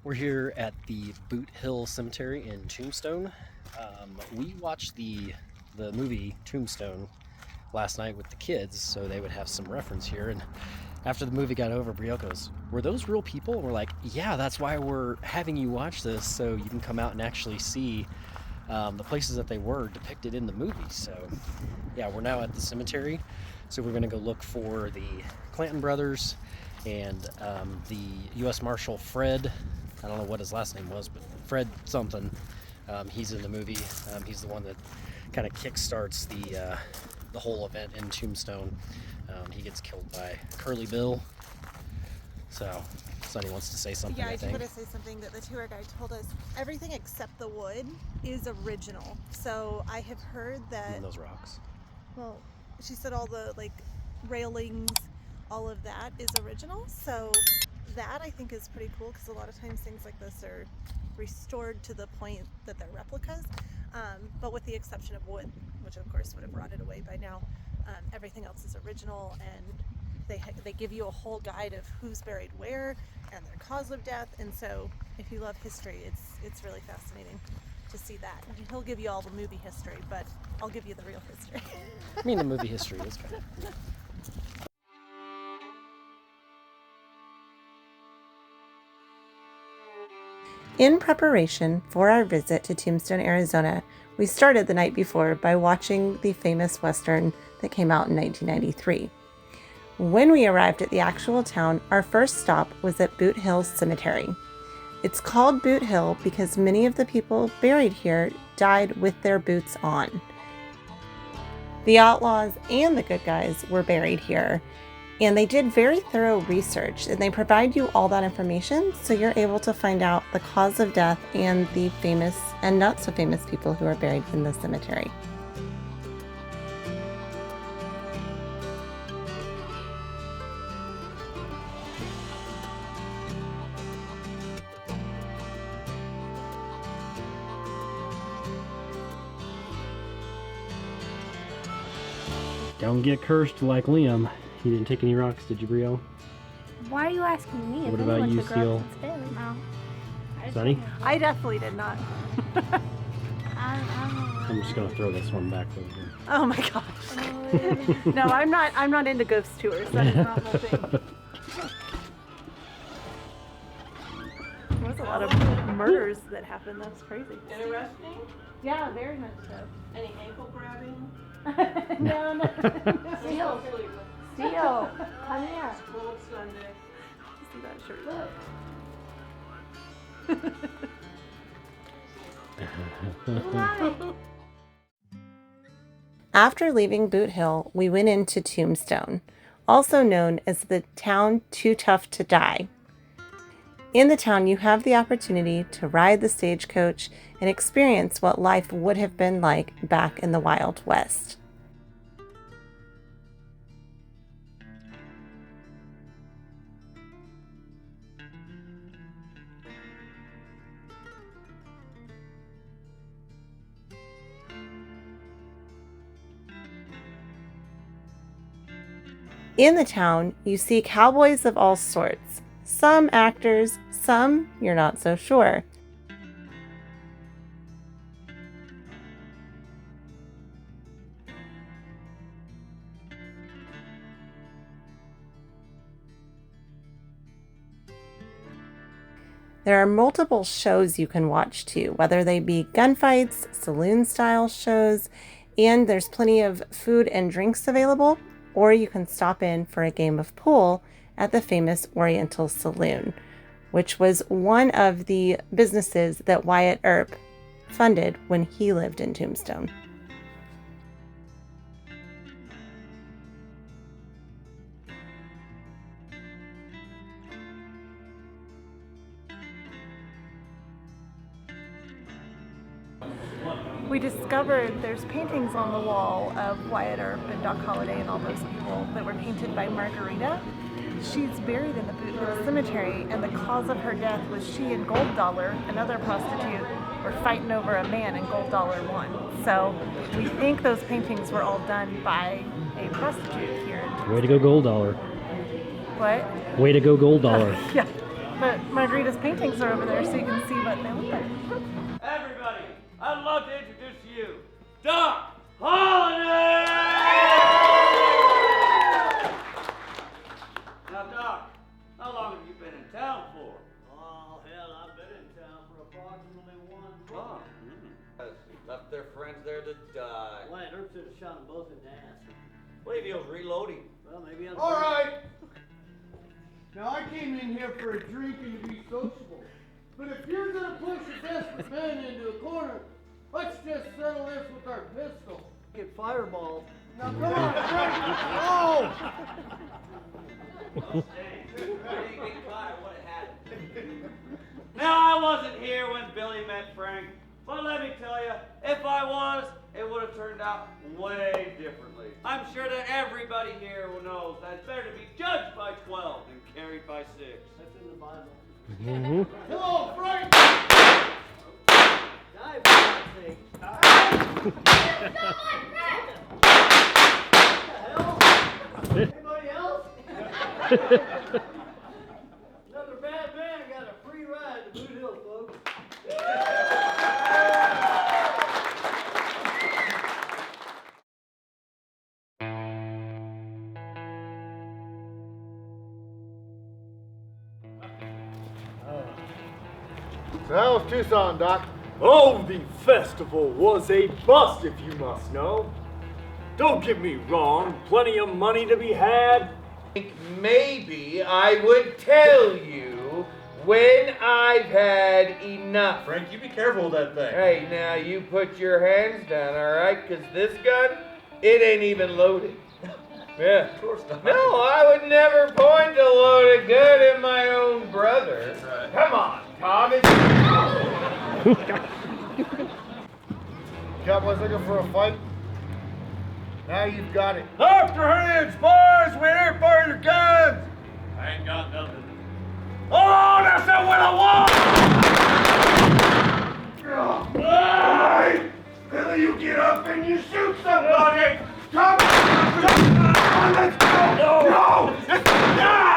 We're here at the Boothill Cemetery in Tombstone. We watched the movie Tombstone last night with the kids, so they would have some reference here. And after the movie got over, Brielle goes, "Were those real people?" And we're like, "Yeah, that's why we're having you watch this, so you can come out and actually see the places that they were depicted in the movie." So yeah, we're now at the cemetery, so we're going to go look for the Clanton brothers and the U.S. Marshal Fred. I don't know what his last name was, but Fred something. He's in the movie. He's the one that kind of kickstarts the whole event in Tombstone. He gets killed by Curly Bill. So Sonny wants to say something. Yeah, I think. want to say something that the tour guide told us. Everything except the wood is original. So I have heard that. Even those rocks. Well, she said all the railings, all of that is original. So that I think is pretty cool, because a lot of times things like this are restored to the point that they're replicas, but with the exception of wood, which of course would have rotted away by now. Everything else is original, and they give you a whole guide of who's buried where and their cause of death. And so if you love history, it's really fascinating to see that. And he'll give you all the movie history, but I'll give you the real history. I mean, the movie history is kind of... In preparation for our visit to Tombstone, Arizona, we started the night before by watching the famous Western that came out in 1993. When we arrived at the actual town, our first stop was at Boothill Cemetery. It's called Boothill because many of the people buried here died with their boots on. The outlaws and the good guys were buried here, and they did very thorough research, and they provide you all that information so you're able to find out the cause of death and the famous and not so famous people who are buried in the cemetery. Don't get cursed like Liam. He didn't take any rocks, did you, Brielle? Why are you asking me? What about you, Seal? Sonny? I definitely did not. I'm just gonna throw this one back over here. Oh my gosh. No, I'm not into ghost tours. That is not my thing. There was a lot of murders that happened. That's crazy. Interesting? Yeah, very much so. Any ankle grabbing? No. Steel, come here. Cold Sunday. See that shirt? Look. After leaving Boothill, we went into Tombstone, also known as the town Too Tough to Die. In the town, you have the opportunity to ride the stagecoach and experience what life would have been like back in the Wild West. In the town, you see cowboys of all sorts. Some actors, some you're not so sure. There are multiple shows you can watch too, whether they be gunfights, saloon-style shows, and there's plenty of food and drinks available, or you can stop in for a game of pool at the famous Oriental Saloon, which was one of the businesses that Wyatt Earp funded when he lived in Tombstone. We discovered there's paintings on the wall of Wyatt Earp and Doc Holliday and all those people that were painted by Margarita. She's buried in the Boothill Cemetery, and the cause of her death was she and Gold Dollar, another prostitute, were fighting over a man, and Gold Dollar won. So we think those paintings were all done by a prostitute here. Way to go, Gold Dollar. What? Way to go, Gold Dollar. Yeah, but Margarita's paintings are over there, so you can see what they look like. Everybody, I'd love to introduce to you Doc Holliday! Now, Doc, how long have you been in town for? Oh, hell, I've been in town for approximately 1 month. Oh, left their friends there to die. Wyatt Earp should have shot them both in the ass. Believe he was reloading. Well, maybe I'm... All right. Now, I came in here for a drink and to be sociable. But if you're gonna push a desperate man into a corner, let's just settle this with our pistol. Get fireball. Now, come on, Frank. Oh! Now, I wasn't here when Billy met Frank, but let me tell you, if I was, it would have turned out way differently. I'm sure that everybody here knows that it's better to be judged by 12 than carried by 6. That's in the Bible. Mm-hmm. Come on, Frank! Die, for God's sake. What the hell? Anybody else? Another bad man got a free ride to Boothill, folks. So how was Tucson, Doc? Oh, the festival was a bust, if you must know. Don't get me wrong, plenty of money to be had. Maybe I would tell you when I've had enough. Frank, you be careful with that thing. Hey, now you put your hands down, all right? Because this gun, it ain't even loaded. Yeah. Of course not. No, I would never point to load a gun at my own brother. That's right. Come on, Tom. Cowboys looking for a fight? Now you've got it. Up your hands, boys! We're here for your guns! I ain't got nothing. Oh, that's not what I want! Hey! Billy, you get up and you shoot somebody! Come on, let's go! No! Ah!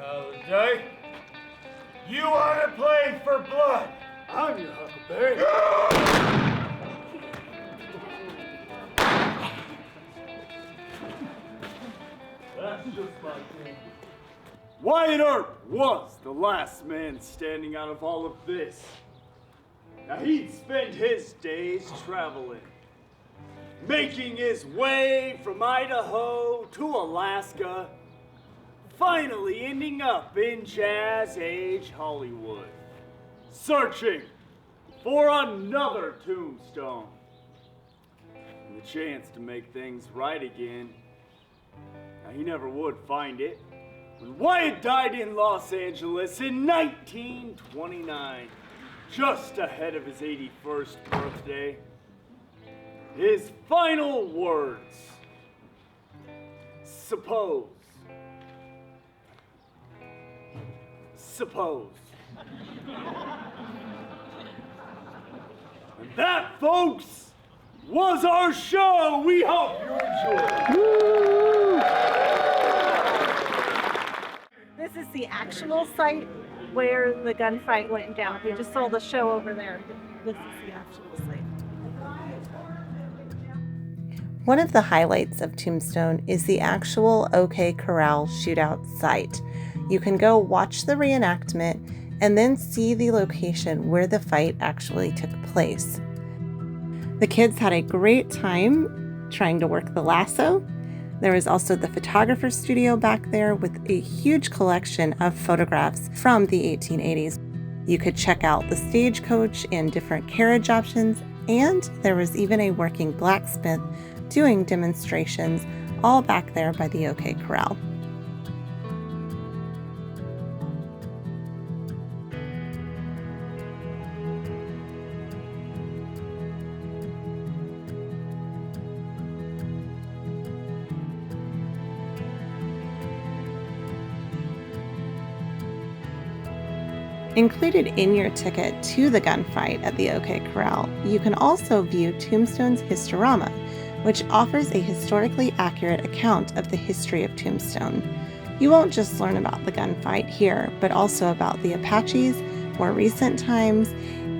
Holliday, you want to play for blood? I'm your Huckleberry. That's just my thing. Wyatt Earp was the last man standing out of all of this. Now he'd spent his days traveling, making his way from Idaho to Alaska, finally ending up in Jazz Age Hollywood, searching for another tombstone and the chance to make things right again. Now, he never would find it. When Wyatt died in Los Angeles in 1929, just ahead of his 81st birthday, his final words, suppose. And that, folks, was our show. We hope you enjoyed. This is the actual site where the gunfight went down. We just saw the show over there. This is the actual site. One of the highlights of Tombstone is the actual OK Corral shootout site. You can go watch the reenactment and then see the location where the fight actually took place. The kids had a great time trying to work the lasso. There was also the photographer's studio back there with a huge collection of photographs from the 1880s. You could check out the stagecoach and different carriage options, and there was even a working blacksmith doing demonstrations all back there by the OK Corral. Included in your ticket to the gunfight at the OK Corral, you can also view Tombstone's Historama, which offers a historically accurate account of the history of Tombstone. You won't just learn about the gunfight here, but also about the Apaches, more recent times,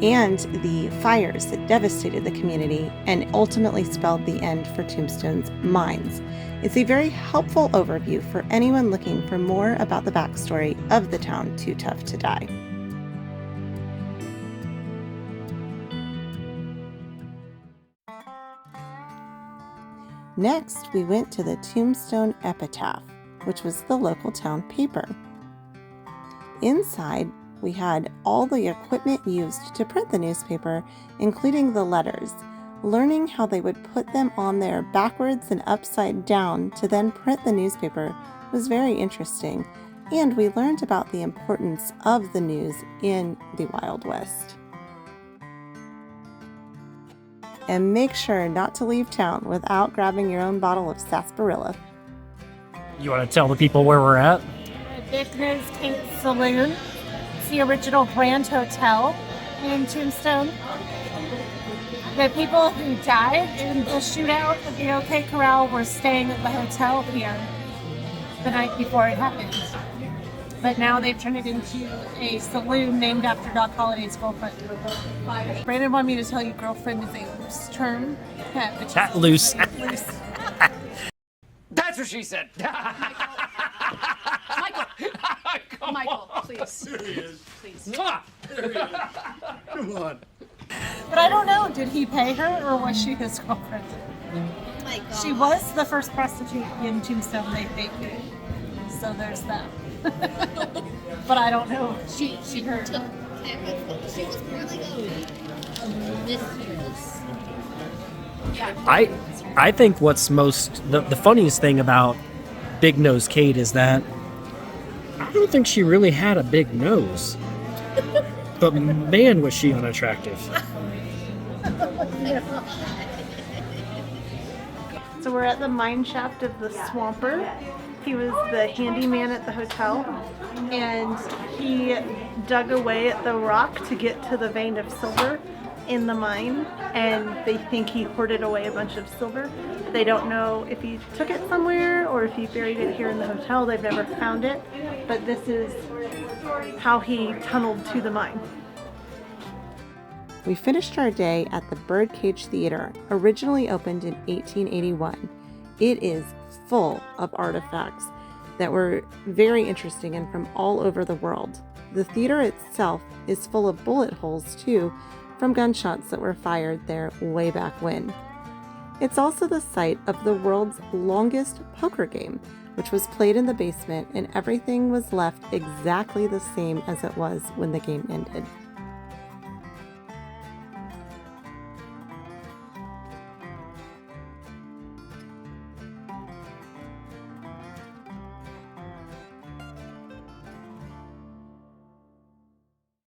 and the fires that devastated the community and ultimately spelled the end for Tombstone's mines. It's a very helpful overview for anyone looking for more about the backstory of the town Too Tough to Die. Next, we went to the Tombstone Epitaph, which was the local town paper. Inside, we had all the equipment used to print the newspaper, including the letters. Learning how they would put them on there backwards and upside down to then print the newspaper was very interesting, and we learned about the importance of the news in the Wild West. And make sure not to leave town without grabbing your own bottle of sarsaparilla. You want to tell the people where we're at? This is Oriental Saloon. It's the original Grand Hotel in Tombstone. The people who died in the shootout at the OK Corral were staying at the hotel here the night before it happened. But now they've turned it into a saloon named after Doc Holliday's girlfriend. Brandon wanted me to tell you girlfriend is a loose term. Not loose. Loose. That's what she said. Michael, please. There he is. Please. There he is. Come on. But I don't know, did he pay her or was she his girlfriend? Oh my God. She was the first prostitute in Tombstone, they think. So there's that. But I don't know. She heard. Took care of it. She was really a mistress. Yeah. I think what's most the funniest thing about Big Nose Kate is that I don't think she really had a big nose. But man, was she unattractive. So we're at the mine shaft of the Swamper. He was the handyman at the hotel, and he dug away at the rock to get to the vein of silver in the mine, and they think he hoarded away a bunch of silver. They don't know if he took it somewhere or if he buried it here in the hotel. They've never found it, but this is how he tunneled to the mine. We finished our day at the Birdcage Theater, originally opened in 1881. It is full of artifacts that were very interesting and from all over the world. The theater itself is full of bullet holes too, from gunshots that were fired there way back when. It's also the site of the world's longest poker game, which was played in the basement, and everything was left exactly the same as it was when the game ended.